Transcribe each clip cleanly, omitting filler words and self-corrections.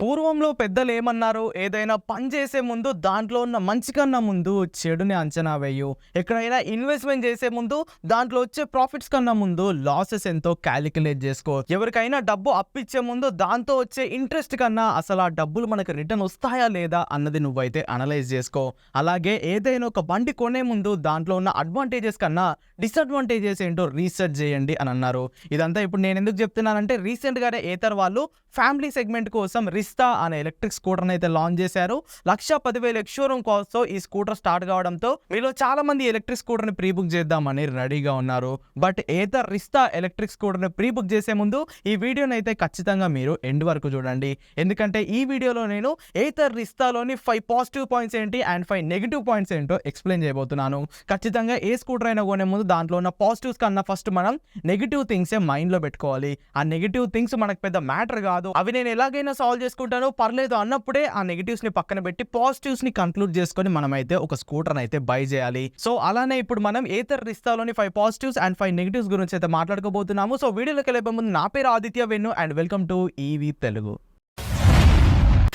పూర్వంలో పెద్దలు ఏమన్నారు? ఏదైనా పని చేసే ముందు దాంట్లో ఉన్న మంచి కన్నా ముందు చెడుని అంచనా వేయు. ఎక్కడైనా ఇన్వెస్ట్‌మెంట్ చేసే ముందు దాంట్లో వచ్చే ప్రాఫిట్స్ కన్నా ముందు లాసెస్ ఎంతో కాలిక్యులేట్ చేసుకో. ఎవరికైనా డబ్బు అప్పిచ్చే ముందు దాంతో వచ్చే ఇంట్రెస్ట్ కన్నా అసలు ఆ డబ్బులు మనకు రిటర్న్ వస్తాయా లేదా అన్నది నువ్వైతే అనలైజ్ చేసుకో. అలాగే ఏదైనా ఒక బండి కొనే ముందు దాంట్లో ఉన్న అడ్వాంటేజెస్ కన్నా డిసడ్వాంటేజెస్ ఏంటో రీసెర్చ్ చేయండి అని అన్నారు. ఇదంతా ఇప్పుడు నేను ఎందుకు చెప్తున్నానంటే రీసెంట్‌గానే ఏథర్ వాళ్ళు ఫ్యామిలీ సెగ్మెంట్ కోసం రిస్తా అనే ఎలక్ట్రిక్ స్కూటర్ని అయితే లాంచ్ చేశారు. 1,10,000 ఎక్స్-షోరూమ్ కాస్ట్‌తో ఈ స్కూటర్ స్టార్ట్ కావడంతో మీలో చాలా మంది ఎలక్ట్రిక్ స్కూటర్ని ప్రీ బుక్ చేద్దామని రెడీగా ఉన్నారు. బట్ ఏథర్ రిస్తా ఎలక్ట్రిక్ స్కూటర్ని ప్రీ బుక్ చేసే ముందు ఈ వీడియోని అయితే ఖచ్చితంగా మీరు ఎండ్ వరకు చూడండి. ఎందుకంటే ఈ వీడియోలో నేను ఏథర్ రిస్తాలోని 5 పాజిటివ్ పాయింట్స్ ఏంటి అండ్ 5 నెగిటివ్ పాయింట్స్ ఏంటో ఎక్స్ప్లెయిన్ చేయబోతున్నాను. ఖచ్చితంగా ఏ స్కూటర్ అయినా కొనే ముందు దాంట్లో ఉన్న పాజిటివ్స్ కన్నా ఫస్ట్ మనం నెగిటివ్ థింగ్సే మైండ్లో పెట్టుకోవాలి. ఆ నెగిటివ్ థింగ్స్ మనకు పెద్ద మ్యాటర్ కాదు, అవి నేను ఎలాగైనా సాల్వ్ చేసుకుంటాను పర్లేదు అన్నప్పుడే ఆ నెగిటివ్స్ ని పక్కన పెట్టి పాజిటివ్స్ ని కంక్లూడ్ చేసుకొని మనమైతే ఒక స్కూటర్ అయితే బై చేయాలి. సో అలానే ఇప్పుడు మనం ఏథర్ రిస్తాలోని 5 పాజిటివ్స్ అండ్ 5 నెగిటివ్స్ గురించి అయితే మాట్లాడుకోబోతున్నాము. సో వీడియోలోకి వెళ్ళే ముందు నా పేరు Aditya Vennu and welcome to EV Telugu.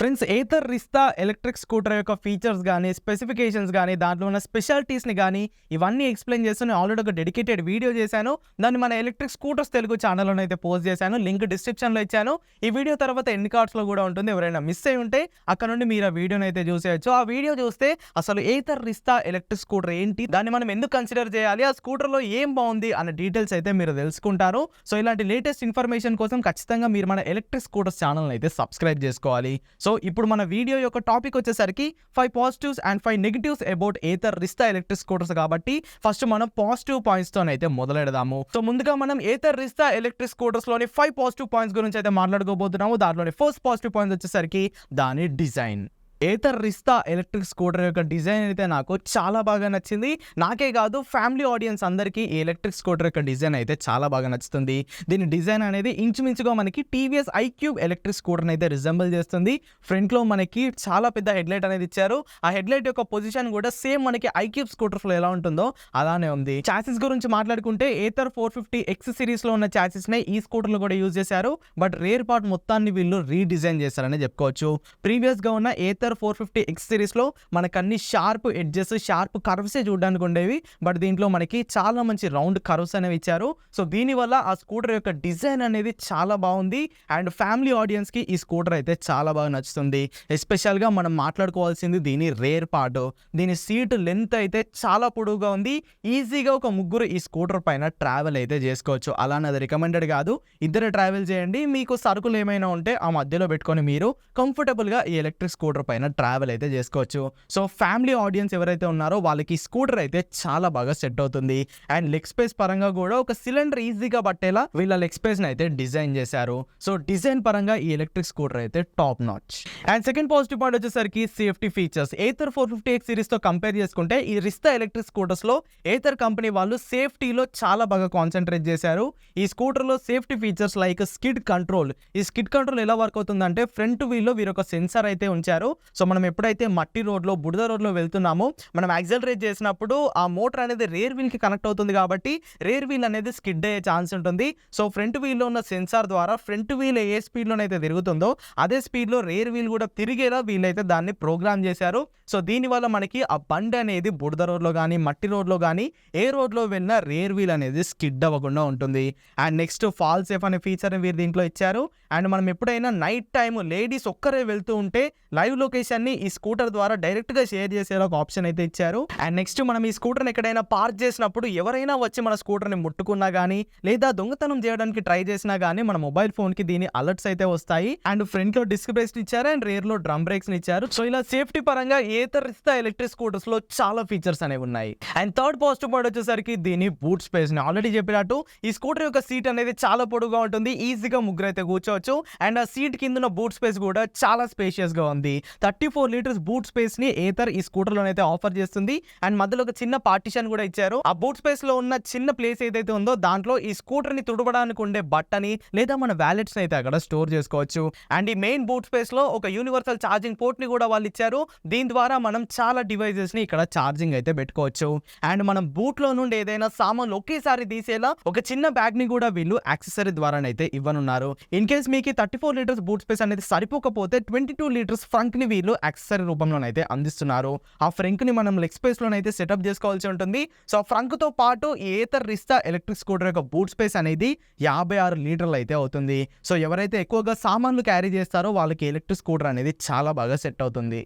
Friends, Ather Rizta electric scooter యొక్క ఫీచర్స్ కానీ స్పెసిఫికేషన్స్ కానీ దాంట్లో ఉన్న స్పెషాలిటీస్ని కానీ ఇవన్నీ ఎక్స్ప్లెయిన్ చేస్తూ నేను ఆల్రెడీ ఒక డెడికేటెడ్ వీడియో చేశాను. దాన్ని మన ఎలక్ట్రిక్ స్కూటర్స్ తెలుగు ఛానల్లో అయితే పోస్ట్ చేశాను. లింక్ డిస్క్రిప్షన్లో ఇచ్చాను. ఈ వీడియో తర్వాత ఎండ్ కార్డ్స్లో కూడా ఉంటుంది. ఎవరైనా మిస్ అయి ఉంటే అక్కడ నుండి మీరు ఆ వీడియోని అయితే చూసేయచ్చు. ఆ వీడియో చూస్తే అసలు ఏథర్ రిస్తా ఎలక్ట్రిక్ స్కూటర్ ఏంటి, దాన్ని మనం ఎందుకు కన్సిడర్ చేయాలి, ఆ స్కూటర్లో ఏం బాగుంది అనే డీటెయిల్స్ అయితే మీరు తెలుసుకుంటారు. సో ఇలాంటి లేటెస్ట్ ఇన్ఫర్మేషన్ కోసం ఖచ్చితంగా మీరు మన ఎలక్ట్రిక్ స్కూటర్స్ ఛానల్ అయితే సబ్స్క్రైబ్ చేసుకోవాలి. సో ఇప్పుడు మన వీడియో యొక్క టాపిక్ వచ్చేసరికి 5 positives and 5 negatives about Ather Rizta electric scooters కాబట్టి ఫస్ట్ మనం పాజిటివ్ పాయింట్స్ తోనైతే మొదలెడదాము. సో ముందుగా మనం ఏథర్ రిస్తా ఎలక్ట్రిక్ స్కూటర్స్ లోని 5 పాజిటివ్ పాయింట్స్ గురించి అయితే మాట్లాడుకోబోతున్నాము. దాంట్లోని ఫస్ట్ పాజిటివ్ పాయింట్స్ వచ్చేసరికి దాని design. Ather Rizta electric scooter యొక్క డిజైన్ అయితే నాకు చాలా బాగా నచ్చింది. నాకే కాదు, ఫ్యామిలీ ఆడియన్స్ అందరికీ ఈ ఎలక్ట్రిక్ స్కూటర్ యొక్క డిజైన్ అయితే చాలా బాగా నచ్చుతుంది. దీని డిజైన్ అనేది ఇంచుమించుగా మనకి టీవీఎస్ ఐక్యూబ్ ఎలక్ట్రిక్ స్కూటర్ని అయితే రిజెంబుల్ చేస్తుంది. ఫ్రంట్లో మనకి చాలా పెద్ద హెడ్లైట్ అనేది ఇచ్చారు. ఆ హెడ్లైట్ యొక్క పొజిషన్ కూడా సేమ్ మనకి ఐక్యూబ్ స్కూటర్స్లో ఎలా ఉంటుందో అలానే ఉంది. చాసిస్ గురించి మాట్లాడుకుంటే ఏథర్ 450X సిరీస్లో ఉన్న చాసిస్నే ఈ స్కూటర్లో కూడా యూజ్ చేశారు. బట్ రేర్ పార్ట్ మొత్తాన్ని వీళ్ళు రీడిజైన్ చేశారని చెప్పుకోవచ్చు. ప్రీవియస్గా ఉన్న ఏథర్ 450X సిరీస్ లో మనకు అన్ని షార్ప్ ఎడ్జెస్, షార్ప్ కర్వ్సే చూడడానికి ఉండేవి. బట్ దీంట్లో మనకి చాలా మంచి రౌండ్ కర్వ్స్ అనేవి ఇచ్చారు. సో దీనివల్ల ఆ స్కూటర్ యొక్క డిజైన్ అనేది చాలా బాగుంది అండ్ ఫ్యామిలీ ఆడియన్స్ కి ఈ స్కూటర్ అయితే చాలా బాగా నచ్చుతుంది. ఎస్పెషల్ గా మనం మాట్లాడుకోవాల్సింది దీని రేర్ పార్ట్. దీని సీట్ లెంత్ అయితే చాలా పొడవుగా ఉంది. ఈజీగా ఒక ముగ్గురు ఈ స్కూటర్ పైన ట్రావెల్ అయితే చేసుకోవచ్చు. అలానే అది రికమెండెడ్ కాదు, ఇద్దరు ట్రావెల్ చేయండి. మీకు సరుకులు ఏమైనా ఉంటే ఆ మధ్యలో పెట్టుకొని మీరు కంఫర్టబుల్ గా ఈ ఎలక్ట్రిక్ స్కూటర్ పైన ట్రావెల్ అయితే చేసుకోవచ్చు. సో ఫ్యామిలీ ఆడియన్స్ ఎవరైతే ఉన్నారో వాళ్ళకి స్కూటర్ అయితే చాలా బాగా సెట్ అవుతుంది. అండ్ లెగ్ స్పేస్ పరంగా కూడా ఒక సిలిండర్ ఈజీగా పట్టేలా వీళ్ళ లెగ్ స్పేస్ ని అయితే డిజైన్ చేశారు. సో డిజైన్ పరంగా ఈ ఎలక్ట్రిక్ స్కూటర్ అయితే top notch. And second positive point వచ్చేసరికి safety features. Ather 450X series తో కంపేర్ చేసుకుంటే ఈ రిస్తా ఎలక్ట్రిక్ స్కూటర్స్ లో ఏథర్ కంపెనీ వాళ్ళు సేఫ్టీలో చాలా బాగా కాన్సన్ట్రేట్ చేశారు. ఈ స్కూటర్ లో safety features like skid control. ఈ స్కిడ్ కంట్రోల్ ఎలా వర్క్ అవుతుందంటే ఫ్రంట్ వీల్ లో వీరొక సెన్సార్ అయితే ఉంచారు. సో మనం ఎప్పుడైతే మట్టి రోడ్లో, బురద రోడ్లో వెళ్తున్నామో మనం యాక్సిలరేట్ చేసినప్పుడు ఆ మోటార్ అనేది రేర్ వీల్ కి కనెక్ట్ అవుతుంది కాబట్టి రేర్ వీల్ అనేది స్కిడ్ అయ్యే ఛాన్స్ ఉంటుంది. సో ఫ్రంట్ వీల్లో ఉన్న సెన్సార్ ద్వారా ఫ్రంట్ వీల్ ఏ స్పీడ్లోనైతే తిరుగుతుందో అదే స్పీడ్లో రేర్ వీల్ కూడా తిరిగేలా వీళ్ళైతే దాన్ని ప్రోగ్రామ్ చేశారు. సో దీనివల్ల మనకి ఆ బండి అనేది బురద రోడ్లో కానీ మట్టి రోడ్లో కానీ ఏ రోడ్లో వెళ్ళినా రేర్ వీల్ అనేది స్కిడ్ అవ్వకుండా ఉంటుంది. అండ్ నెక్స్ట్ ఫాల్ సేఫ్ అనే ఫీచర్ని వీరు దీంట్లో ఇచ్చారు. అండ్ మనం ఎప్పుడైనా నైట్ టైం లేడీస్ ఒక్కరే వెళ్తూ ఉంటే లైవ్ లొకేషన్ ని ఈ స్కూటర్ ద్వారా డైరెక్ట్ గా షేర్ చేసేలా ఒక ఆప్షన్ అయితే ఇచ్చారు. అండ్ నెక్స్ట్ మనం ఈ స్కూటర్ ఎక్కడైనా పార్క్ చేసినప్పుడు ఎవరైనా వచ్చి మన స్కూటర్ ని ముట్టుకున్నా గానీ లేదా దొంగతనం చేయడానికి ట్రై చేసినా గానీ మన మొబైల్ ఫోన్ కి దీని అలర్ట్స్ అయితే వస్తాయి. అండ్ ఫ్రంట్ లో డిస్క్ బ్రేక్స్ ఇచ్చారు అండ్ రేర్ లో డ్రమ్ బ్రేక్స్ ఇచ్చారు. సో ఇలా సేఫ్టీ పరంగా ఏథర్ రిస్తా ఎలక్ట్రిక్ స్కూటర్స్ లో చాలా ఫీచర్స్ అనేవి ఉన్నాయి. అండ్ థర్డ్ పాజిటివ్ పాయింట్ వచ్చేసరికి దీని బూట్ స్పేస్. ని ఆల్రెడీ చెప్పినట్టు ఈ స్కూటర్ యొక్క సీట్ అనేది చాలా పొడుగుగా ఉంటుంది. ఈజీగా ముగ్గురు అయితే కూర్చోవచ్చు. అండ్ ఆ సీట్ కింద ఉన్న బూట్ స్పేస్ కూడా చాలా స్పేషియస్ గా ఉంది. 34 లీటర్స్ బూట్ స్పేస్ ని ఏథర్ ఈ స్కూటర్ లోనైతే ఆఫర్ చేస్తుంది. అండ్ మధ్యలో ఒక చిన్న పార్టిషన్ కూడా ఇచ్చారు. ఆ బూట్ స్పేస్ లో ఉన్న చిన్న ప్లేస్ ఏదైతే ఉందో దాంట్లో ఈ స్కూటర్ ని తుడవడానికి ఉండే బట్టని లేదా మన వ్యాలెట్స్ అయితే అక్కడ స్టోర్ చేసుకోవచ్చు. అండ్ ఈ మెయిన్ బూట్ స్పేస్ లో ఒక యూనివర్సల్ ఛార్జింగ్ పోర్ట్ ని కూడా వాళ్ళు ఇచ్చారు. దీని ద్వారా మనం చాలా డివైజెస్ ని ఇక్కడ ఛార్జింగ్ అయితే పెట్టుకోవచ్చు. అండ్ మనం బూట్ లో నుండి ఏదైనా సామాన్లు ఒకేసారి తీసేలా ఒక చిన్న బ్యాగ్ ని కూడా వీళ్ళు యాక్సెసరీ ద్వారానైతే ఇవ్వనున్నారు. ఇన్ కేస్ మీకు 34 లీటర్స్ బూట్ స్పేస్ అనేది సరిపోకపోతే 22 లీటర్స్ ఫ్రంక్ ని వీళ్ళు యాక్సెసరీ రూపంలోనైతే అందిస్తున్నారు. ఆ ఫ్రంక్ ని మనం లెగ్ స్పేస్ లోనైతే సెటప్ చేసుకోవాల్సి ఉంటుంది. సో ఫ్రంక్ తో పాటు ఏథర్ రిస్తా ఎలక్ట్రిక్ స్కూటర్ యొక్క బూట్ స్పేస్ అనేది 56 లీటర్లు అయితే అవుతుంది. సో ఎవరైతే ఎక్కువగా సామాన్లు క్యారీ చేస్తారో వాళ్ళకి ఎలక్ట్రిక్ స్కూటర్ అనేది చాలా బాగా సెట్ అవుతుంది.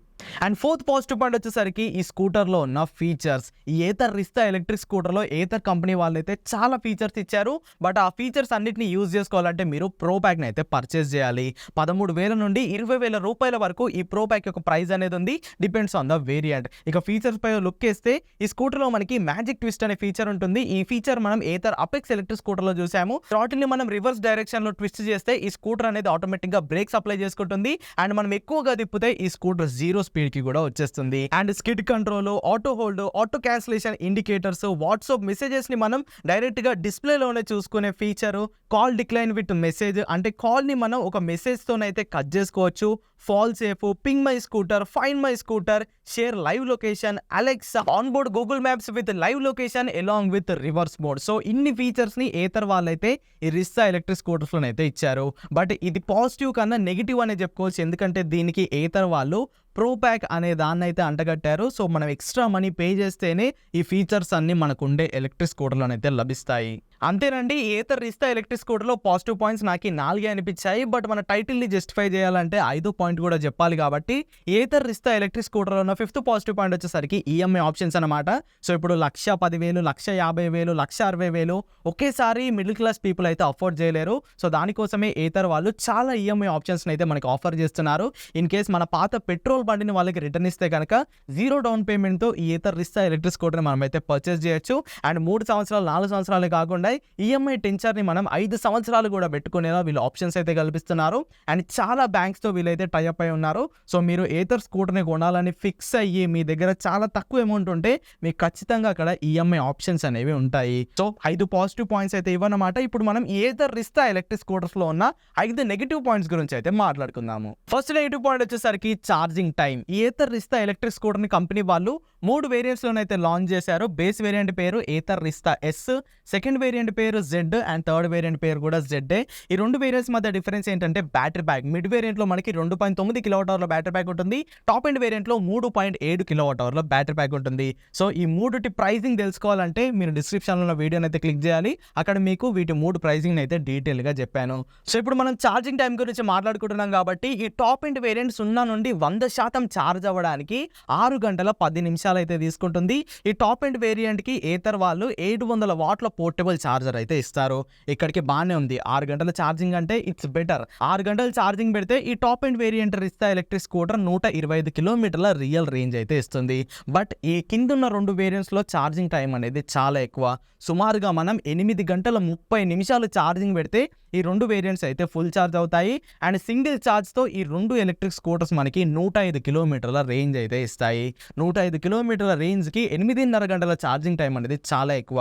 అండ్ ఫోర్త్ పాజిటివ్ పాయింట్ వచ్చేసరికి ఈ స్కూటర్ లో ఉన్న ఫీచర్స్. ఈ ఏథర్ రిస్తా ఎలక్ట్రిక్ స్కూటర్ లో ఏథర్ కంపెనీ వాళ్ళైతే చాలా ఫీచర్స్ ఇచ్చారు. బట్ ఆ ఫీచర్స్ అన్నిటిని యూజ్ చేసుకోవాలంటే మీరు ప్రో ప్యాక్ ని అయితే పర్చేస్ చేయాలి. 13,000 నుండి 20,000 రూపాయల వరకు ఈ ప్రో ప్యాక్ యొక్క ప్రైస్ అనేది ఉంది. Depends on the variant. ఇక ఫీచర్స్ పై లుక్ వేస్తే ఈ స్కూటర్ లో మనకి మ్యాజిక్ ట్విస్ట్ అనే ఫీచర్ ఉంటుంది. ఈ ఫీచర్ మనం ఏథర్ అపెక్స్ ఎలక్ట్రిక్ స్కూటర్ లో చూసాము. థ్రాటిల్ ని మనం రివర్స్ డైరెక్షన్ లో ట్విస్ట్ చేస్తే ఈ స్కూటర్ అనేది ఆటోమేటిక్ గా బ్రేక్స్ అప్లై చేసుకుంటుంది. అండ్ మనం ఎక్కువగా తిప్పితే ఈ స్కూటర్ 0 స్పీడ్ కి కూడా వచ్చేస్తుంది. And skid control, auto hold, auto cancellation indicators, WhatsApp messages ని మనం డైరెక్ట్ గా డిస్ప్లే లోనే చూసుకునే feature, call decline with message అంటే కాల్ ని మనం ఒక మెసేజ్ తోనైతే కట్ చేసుకోవచ్చు. Fall safe, ping my scooter, find my scooter, share live location, Alexa, on board Google maps with live location along with reverse mode. So ఇన్ని features ని Ather వాళ్ళైతే ఈ రిస్తా ఎలక్ట్రిక్ స్కూటర్స్ లోనైతే ఇచ్చారు. బట్ ఇది positive కన్నా negative అనే చెప్పుకోవచ్చు. ఎందుకంటే దీనికి ఏథర్ వాళ్ళు ప్రో ప్యాక్ అనే దాన్ని అయితే అంటగట్టారు. సో మనం ఎక్స్ట్రా మనీ పే చేస్తేనే ఈ ఫీచర్స్ అన్ని మనకు ఉండే ఎలక్ట్రిక్ స్కూటర్లోనైతే లభిస్తాయి. అంతేనండి. Ather Rizta electric స్కూటర్లో positive points నాకు 4 అనిపించాయి. బట్ మన టైటిల్ని జస్టిఫై చేయాలంటే 5వ పాయింట్ కూడా చెప్పాలి. కాబట్టి ఏథర్ రిస్తా ఎలక్ట్రిక్ స్కూటర్లో ఉన్న 5th పాజిటివ్ పాయింట్ వచ్చేసరికి ఈఎంఐ ఆప్షన్స్ అనమాట. సో ఇప్పుడు 1,10,000, 1,50,000, 1,60,000 ఒకేసారి మిడిల్ క్లాస్ పీపుల్ అయితే అఫోర్డ్ చేయలేరు. సో దానికోసమే ఏథర్ వాళ్ళు చాలా ఈఎంఐ ఆప్షన్స్ అయితే మనకి ఆఫర్ చేస్తున్నారు. ఇన్ కేస్ మన పాత పెట్రోల్ బండిని వాళ్ళకి రిటర్న్ ఇస్తే కనుక 0 డౌన్ పేమెంట్తో ఈ ఏథర్ రిస్తా ఎలక్ట్రిక్ స్కూటర్ని మనం అయితే పర్చేస్ చేయొచ్చు. అండ్ 3 సంవత్సరాలు 4 సంవత్సరాలు కాకుండా ఈఎంఐ టెన్చర్ని మనం 5 సంవత్సరాలు కూడా పెట్టుకునేలా వీళ్ళు ఆప్షన్స్ అయితే కల్పిస్తున్నారు. అండ్ చాలా బ్యాంక్స్తో వీళ్ళైతే టైఅప్ అయి ఉన్నారు. సో మీరు ఏథర్ స్కూటర్ని కొనాలని ఫిక్స్ అయ్యి మీ దగ్గర చాలా తక్కువ అమౌంట్ ఉంటే మీకు ఖచ్చితంగా అక్కడ ఈఎంఐ ఆప్షన్స్ అనేవి ఉంటాయి. సో 5 పాజిటివ్ పాయింట్స్ అయితే ఇవ్వనమాట. ఇప్పుడు మనం ఏథర్ రిస్తా ఎలక్ట్రిక్ స్కూటర్స్లో ఉన్న 5 నెగిటివ్ పాయింట్స్ గురించి అయితే మాట్లాడుకుందాము. ఫస్ట్ నెగిటివ్ పాయింట్ వచ్చేసరికి ఛార్జింగ్ టైం. ఈ ఏథర్ రిస్తా ఎలక్ట్రిక్ స్కూటర్ని కంపెనీ వాళ్ళు 3 వేరియంట్స్లోనైతే లాంచ్ చేశారు. బేస్ వేరియంట్ పేరు Ather Rizta yes, second variant పేరు జెడ్ అండ్ థర్డ్ వేరియంట్ పేరు కూడా జెడ్ఏ. ఈ 2 వేరియంట్స్ మధ్య డిఫరెన్స్ ఏంటంటే బ్యాటరీ బ్యాక్. మిడ్ వేరియంట్లో మనకి 2.9 kWh బ్యాటరీ బ్యాక్ ఉంటుంది. టాప్ ఎండ్ వేరియంట్లో 3.7 kWh బ్యాటరీ బ్యాక్ ఉంటుంది. సో ఈ 3 ప్రైజింగ్ తెలుసుకోవాలంటే మీరు డిస్క్రిప్షన్లో ఉన్న వీడియోని అయితే క్లిక్ చేయాలి. అక్కడ మీకు వీటి 3 ప్రైజింగ్ అయితే డీటెయిల్గా చెప్పాను. సో ఇప్పుడు మనం ఛార్జింగ్ టైం గురించి మాట్లాడుకుంటున్నాం కాబట్టి ఈ టాప్ ఎండ్ వేరియంట్ 0 నుండి 100% ఛార్జ్ అవ్వడానికి 6 గంటల 10 నిమిషాలు అయితే తీసుకుంటుంది. ఈ టాప్ ఎండ్ వేరియంట్ కి ఏథర్ వాళ్ళు 700 వాట్ల పోర్టబుల్ ఛార్జర్ అయితే ఇస్తారు. ఇక్కడికి బాగానే ఉంది. 6 గంటల ఛార్జింగ్ అంటే ఇట్స్ బెటర్. 6 గంటల ఛార్జింగ్ పెడితే ఈ top end variant Rizta electric scooter 125 కిలోమీటర్ల రియల్ రేంజ్ అయితే ఇస్తుంది. బట్ ఈ కిందున్న 2 వేరియంట్స్ లో ఛార్జింగ్ టైం అనేది చాలా ఎక్కువ. సుమారుగా మనం 8 గంటల 30 నిమిషాలు ఛార్జింగ్ పెడితే ఈ 2 వేరియంట్స్ అయితే ఫుల్ ఛార్జ్ అవుతాయి. అండ్ సింగిల్ ఛార్జ్తో ఈ 2 ఎలక్ట్రిక్ స్కూటర్స్ మనకి 105 కిలోమీటర్ల రేంజ్ అయితే ఇస్తాయి. 105 కిలోమీటర్ల రేంజ్కి 8.5 గంటల ఛార్జింగ్ టైం అనేది చాలా ఎక్కువ.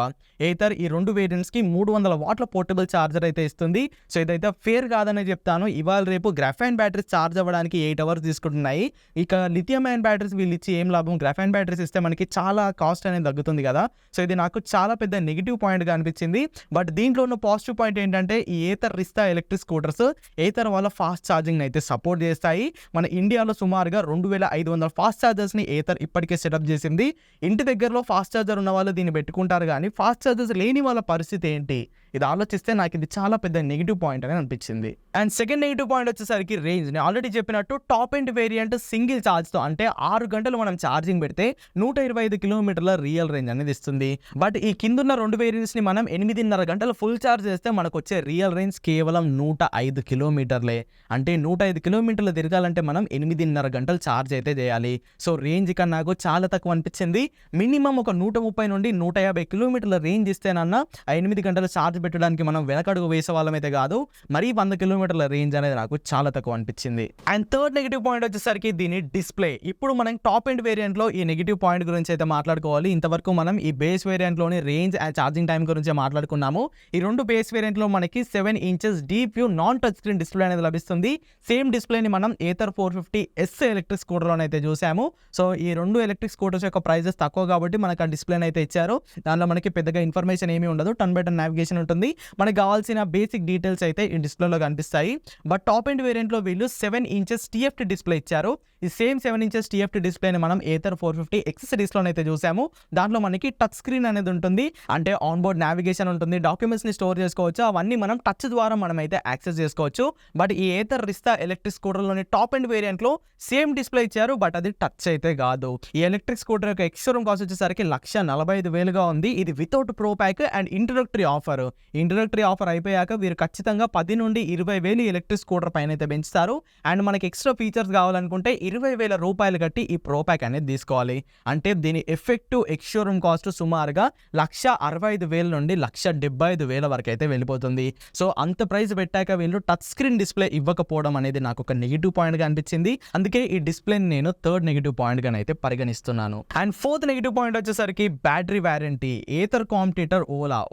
ఏథర్ ఈ 2 వేరియంట్స్కి 300 వాట్ల పోర్టబుల్ ఛార్జర్ అయితే ఇస్తుంది. సో ఇదైతే ఫేర్ కాదనే చెప్తాను. ఇవాళ రేపు గ్రాఫైన్ బ్యాటరీస్ ఛార్జ్ అవ్వడానికి 8 అవర్స్ తీసుకుంటున్నాయి. ఇక లిథియం అయాన్ బ్యాటరీస్ వీళ్ళు ఇచ్చి ఏం లాభం? గ్రాఫైన్ బ్యాటరీస్ ఇస్తే మనకి చాలా కాస్ట్ అనేది తగ్గుతుంది కదా. సో ఇది నాకు చాలా పెద్ద నెగిటివ్ పాయింట్గా అనిపించింది. బట్ దీంట్లో ఉన్న పాజిటివ్ పాయింట్ ఏంటంటే ఈ Ather Rizta electric scooters Ather వాళ్ళ ఫాస్ట్ ఛార్జింగ్ అయితే సపోర్ట్ చేస్తాయి. మన ఇండియాలో సుమారుగా 2,500 ఫాస్ట్ ఛార్జర్స్ని ఏథర్ ఇప్పటికే సెటప్ చేసింది. ఇంటి దగ్గరలో ఫాస్ట్ ఛార్జర్ ఉన్న వాళ్ళు దీన్ని పెట్టుకుంటారు, కానీ ఫాస్ట్ ఛార్జర్స్ లేని వాళ్ళ పరిస్థితి ఏంటి? ఇది ఆలోచిస్తే నాకు ఇది చాలా పెద్ద నెగిటివ్ పాయింట్ అని అనిపించింది. అండ్ సెకండ్ నెగిటివ్ పాయింట్ వచ్చేసరికి రేంజ్. నేను ఆల్రెడీ చెప్పినట్టు టాప్ ఎండ్ వేరియంట్ సింగిల్ ఛార్జ్తో అంటే 6 గంటలు మనం ఛార్జింగ్ పెడితే 125 కిలోమీటర్ల రియల్ రేంజ్ అనేది ఇస్తుంది. బట్ ఈ కిందున్న 2 వేరియంట్స్ని మనం 8.5 గంటలు ఫుల్ ఛార్జ్ చేస్తే మనకు వచ్చే రియల్ రేంజ్ కేవలం 105 కిలోమీటర్లే. అంటే 105 కిలోమీటర్లు తిరగాలంటే మనం 8.5 గంటలు ఛార్జ్ అయితే చేయాలి. సో రేంజ్ కన్నా నాకు చాలా తక్కువ అనిపించింది. మినిమం ఒక 130 నుండి 150 కిలోమీటర్ల రేంజ్ ఇస్తేనన్నా 8 గంటలు ఛార్జ్ పెట్టడానికి మనం వెనకడుగు వేసే వాళ్ళమైతే కాదు. మరీ 100 కిలోమీటర్ల రేంజ్ అనేది నాకు చాలా తక్కువ అనిపించింది. అండ్ థర్డ్ నెగిటివ్ పాయింట్ వచ్చేసరికి దీని డిస్ప్లే. ఇప్పుడు మనం టాప్ ఎండ్ వేరియంట్లో ఈ నెగిటివ్ పాయింట్ గురించి అయితే మాట్లాడుకోవాలి. ఇంతవరకు మనం ఈ బేస్ వేరియంట్లోని రేంజ్ అండ్ ఛార్జింగ్ టైం గురించి మాట్లాడుకున్నాము. ఈ రెండు బేస్ వేరియంట్లో మనకి 7 inches deep view non touch screen display అనేది లభిస్తుంది. సేమ్ డిస్ప్లేని మనం ఏథర్ 450S ఎలక్ట్రిక్ స్కూటర్లో అయితే చూసాము. సో ఈ రెండు ఎలక్ట్రిక్ స్కూటర్స్ యొక్క ప్రైజెస్ తక్కువ కాబట్టి మనకు ఆ డిస్ప్లేని అయితే ఇచ్చారు. దానిలో మనకి పెద్దగా ఇన్ఫర్మేషన్ ఏమీ ఉండదు. టర్న్ బై టర్న్ నావిగేషన్ ఉంటుంది. మనకు కావాల్సిన బేసిక్ డీటెయిల్స్ అయితే ఈ డిస్ప్లేలో కనిపిస్తాయి. బట్ టాప్ ఎండ్ వేరియంట్లో వీళ్ళు 7 ఇంచెస్ TFT డిస్ప్లే ఇచ్చారు. ఈ సేమ్ 7 ఇంచెస్ TFT డిస్ప్లేని మనం ఏథర్ 450X సిరీస్లో అయితే చూసాము. దాంట్లో మనకి టచ్ స్క్రీన్ అనేది ఉంటుంది. అంటే ఆన్ బోర్డ్ నావిగేషన్ ఉంటుంది. డాక్యుమెంట్స్ని స్టోర్ చేసుకోవచ్చు. అవన్నీ మనం టచ్ ద్వారా మనం అయితే యాక్సెస్ చేసుకోవచ్చు. బట్ ఈ ఏథర్ రిస్తా ఎలక్ట్రిక్ స్కూటర్లోని టాప్ ఎండ్ వేరియంట్లో సేమ్ డిస్ప్లే ఇచ్చారు. బట్ అది టచ్ అయితే కాదు. ఈ ఎలక్ట్రిక్ స్కూటర్ యొక్క ఎక్స్షోరూమ్ కాస్ట్ వచ్చేసరికి 1,45,000గా ఉంది. ఇది without pro pack and introductory offer. Introductory offer అయిపోయాక వీరు ఖచ్చితంగా 10 నుండి 20,000 ఎలక్ట్రిక్ స్కూటర్ పైన అయితే పెంచుతారు. అండ్ మనకి ఎక్స్ట్రా ఫీచర్స్ కావాలనుకుంటే 20,000 రూపాయలు కట్టి ఈ ప్రో ప్యాక్ అనేది తీసుకోవాలి. అంటే దీని ఎఫెక్టివ్ ఎక్స్షోరూమ్ కాస్ట్ సుమారుగా 1,65,000 నుండి 1,75,000 వరకు అయితే వెళ్ళిపోతుంది. సో అంత ప్రైస్ పెట్టాక వీళ్ళు టచ్ స్క్రీన్ డిస్ప్లే ఇవ్వకపోవడం అనేది నాకు ఒక నెగిటివ్ పాయింట్ గా అనిపించింది. అందుకే ఈ డిస్ప్లేని నేను థర్డ్ నెగిటివ్ పాయింట్ గా అయితే పరిగణిస్తున్నాను. అండ్ ఫోర్త్ నెగిటివ్ పాయింట్ వచ్చేసరికి battery warranty. Ather competitor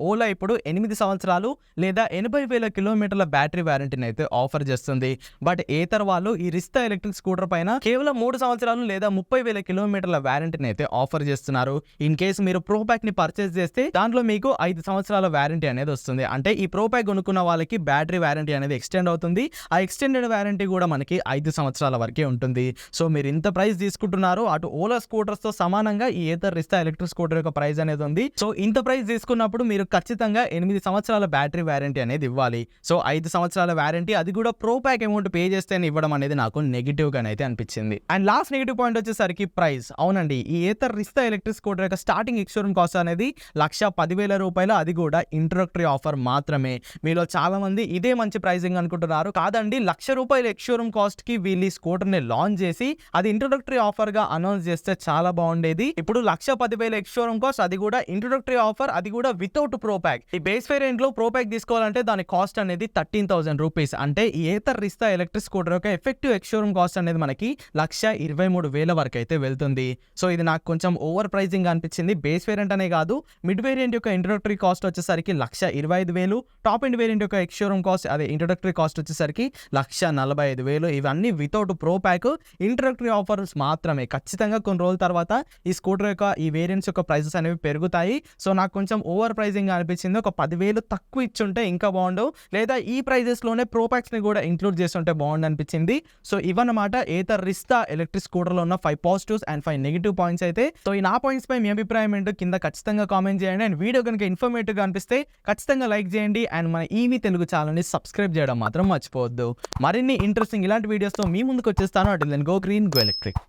Ola ఇప్పుడు 8 సంవత్సరాలు లేదా 80,000 కిలోమీటర్ల బ్యాటరీ వారంటీని అయితే ఆఫర్ చేస్తుంది. బట్ ఏథర్ వాళ్ళు ఈ రిస్తా ఎలక్ట్రిక్ స్కూటర్ పైన కేవలం 3 సంవత్సరాలు లేదా 30,000 కిలోమీటర్ల వారంటీని అయితే ఆఫర్ చేస్తున్నారు. ఇన్ కేసు మీరు ప్రో ప్యాక్ ని పర్చేస్ చేస్తే దాంట్లో మీకు 5 సంవత్సరాల వారంటీ అనేది వస్తుంది. అంటే ఈ ప్రో ప్యాక్ కొనుక్కున్న వాళ్ళకి బ్యాటరీ వారంటీ అనేది ఎక్స్టెండ్ అవుతుంది. ఆ ఎక్స్టెండెడ్ వారంటీ కూడా మనకి 5 సంవత్సరాల వరకే ఉంటుంది. సో మీరు ఇంత ప్రైస్ తీసుకుంటున్నారు. అటు ఓలా స్కూటర్స్ తో సమానంగా ఈ ఏథర్ రిస్తా ఎలక్ట్రిక్ స్కూటర్ యొక్క ప్రైస్ అనేది ఉంది. సో ఇంత ప్రైస్ తీసుకున్నప్పుడు మీరు ఖచ్చితంగా 8 సంవత్సరాల బ్యాటరీ వారంటీ అనేది ఇవ్వాలి. సో 5 సంవత్సరాల వారంటీ అది కూడా ప్రో ప్యాక్ అమౌంట్ పే చేస్తేనే ఇవ్వడం అనేది నాకు నెగిటివ్ గా అయితే అనిపించింది. అండ్ లాస్ట్ నెగిటివ్ పాయింట్ వచ్చేసరికి ప్రైస్. అవునండి, ఈ ఏథర్ రిస్తా ఎలక్ట్రిక్ స్కూటర్ యొక్క స్టార్టింగ్ ఎక్స్షోరూమ్ కాస్ట్ అనేది 1,10,000 రూపాయలు. అది కూడా ఇంట్రడక్టరీ ఆఫర్ మాత్రమే. మీలో చాలా మంది ఇదే మంచి ప్రైసింగ్ అనుకుంటున్నారు. కాదండి, 1,00,000 రూపాయల ఎక్స్షోరూమ్ కాస్ట్ కి వీళ్ళు ఈ స్కూటర్ ని లాంచ్ చేసి అది ఇంట్రడక్టరీ ఆఫర్ గా అనౌన్స్ చేస్తే చాలా బాగుండేది. ఇప్పుడు 1,10,000 ఎక్స్షోరూమ్ కాస్ట్, అది కూడా ఇంట్రడక్టరీ ఆఫర్, అది కూడా వితౌట్ ప్రో ప్యాక్. ఈ బేస్ వేరియంట్ లో ప్రో ప్యాక్ తీసుకోవాలంటే దాని కాస్ట్ అనేది 13,000 రూపీస్. అంటే ఈ ఏథర్ రిస్తా ఎలక్ట్రిక్ స్కూటర్ యొక్క ఎఫెక్టివ్ ఎక్స్షోరూమ్ కాస్ట్ అనేది మనకి 1,23,000 వరకు అయితే వెళ్తుంది. సో ఇది నాకు కొంచెం ఓవర్ ప్రైజింగ్ అనిపించింది. బేస్ వేరియంట్ అనే కాదు, మిడ్ వేరియంట్ యొక్క ఇంట్రడక్టరీ కాస్ట్ వచ్చేసరికి 1,25,000. టాప్ ఎండ్ వేరియంట్ యొక్క ఎక్స్షోరూమ్ కాస్ట్, అదే ఇంట్రడక్టరీ కాస్ట్ వచ్చేసరికి 1,45,000. ఇవన్నీ without pro pack, introductory offers మాత్రమే. ఖచ్చితంగా కొన్ని రోజుల తర్వాత ఈ స్కూటర్ యొక్క ఈ వేరియంట్స్ యొక్క ప్రైసెస్ అనేవి పెరుగుతాయి. సో నాకు కొంచెం ఓవర్ ప్రైజింగ్ అనిపించింది. ఒక 10,000 తక్కువ ఇచ్చుంటే ఇంకా బాగుండు, లేదా ఈ ప్రైజెస్ లోనే ప్రో ప్యాక్స్ ని కూడా ఇంక్లూడ్ చేస్తుంటే బాగుండు అనిపించింది. సో ఇవన్నమాట ఏథర్ రిస్తా ఎలక్ట్రిక్ స్కూటర్ లో ఉన్న 5 పాజిటివ్స్ అండ్ 5 నెగిటివ్ పాయింట్స్ అయితే. సో ఈ నా పాయింట్స్ పై మీ అభిప్రాయం ఏంటో కింద ఖచ్చితంగా కామెంట్ చేయండి. అండ్ వీడియో కనుక ఇన్ఫర్మేటివ్ గా అనిపిస్తే ఖచ్చితంగా లైక్ చేయండి. అండ్ మన ఈవీ తెలుగు ఛానల్ ని సబ్స్క్రైబ్ చేయడం మాత్రం మర్చిపోవద్దు. మరిన్ని ఇంట్రెస్టింగ్ ఇలాంటి వీడియోస్ తో మీ ముందుకు వచ్చేస్తాను. అటు గో గ్రీన్ గో ఎలక్ట్రిక్.